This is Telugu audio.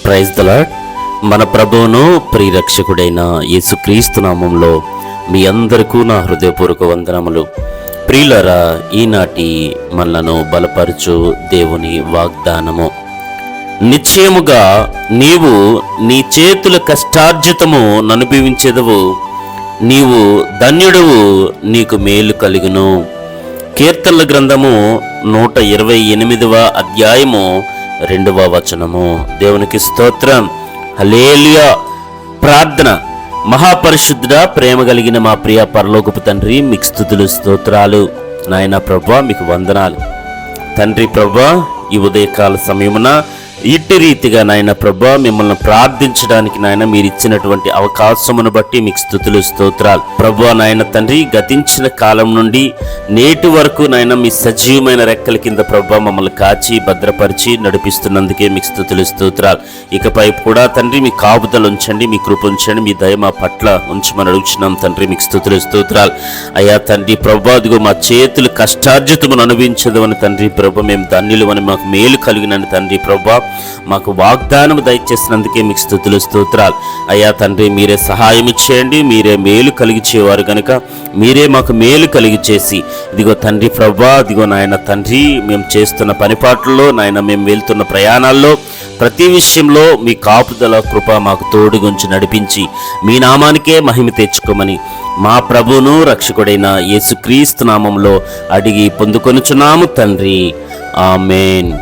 Praise the lord. మన ప్రభువును ప్రియరక్షకుడైన యేసుక్రీస్తు నామంలో మీ అందరికీ నా హృదయపూర్వక వందనములు. ప్రియులారా, ఈనాటి మనలను బలపరచు దేవుని వాగ్దానము, నిశ్చయముగా నీవు నీ చేతుల కష్టార్జితము ననుభవించెదవు, నీవు ధన్యుడవు, నీకు మేలు కలుగును. కీర్తనల గ్రంథము 128వ అధ్యాయము 2వ వచనము. దేవునికి స్తోత్రం. హల్లెలూయా. ప్రార్థన. మహాపరిశుద్ధుడా, ప్రేమ కలిగిన మా ప్రియ పరలోకపు తండ్రి, మీకు స్తుతులు స్తోత్రాలు. నాయన ప్రభువా, మీకు వందనాలు తండ్రి. ప్రభువా, ఈ ఉదయకాల సమయమున ఇట్టి రీతిగా నాయన ప్రభువా మిమ్మల్ని ప్రార్థించడానికి నాయన మీరు ఇచ్చినటువంటి అవకాశమును బట్టి మీకు స్తుతులు స్తోత్రాలు. ప్రభువా నాయన తండ్రి, గతించిన కాలం నుండి నేటి వరకు నాయన మీ సజీవమైన రెక్కల కింద ప్రభువా మమ్మల్ని కాచి భద్రపరిచి నడిపిస్తున్నందుకే మీకు స్తుతులు స్తోత్రాలు. ఇకపై కూడా తండ్రి మీ కాపుదలు ఉంచండి, మీ కృప ఉంచండి, మీ దయ మా పట్ల ఉంచమని అడుగుచున్నాం తండ్రి. మీకు స్తుతులు స్తోత్రాలు. అయ్యా తండ్రి ప్రభువా, అదిగో మా చేతులు కష్టార్జితమును అనుభవించదు అని తండ్రి ప్రభు, మేము ధన్యులు అని మాకు మేలు కలిగినని తండ్రి ప్రభువా మాకు వాగ్దానము దయచేసినందుకే మీకు స్తుతులు స్తోత్రాలు. అయ్యా తండ్రి, మీరే సహాయం చేయండి, మీరే మేలు కలిగి చేయవారు కనుక మీరే మాకు మేలు కలిగి చేసి ఇదిగో తండ్రి ప్రభువా, ఇదిగో నాయన తండ్రి, మేము చేస్తున్న పనిపాట్లలో నాయన మేము వెళ్తున్న ప్రయాణాల్లో ప్రతి విషయంలో మీ కాపుదల కృప మాకు తోడుగుంచి నడిపించి మీ నామానికే మహిమ తెచ్చుకోమని మా ప్రభువును రక్షకుడైన యేసుక్రీస్తు నామంలో అడిగి పొందుకొనుచున్నాము తండ్రి. ఆమేన్.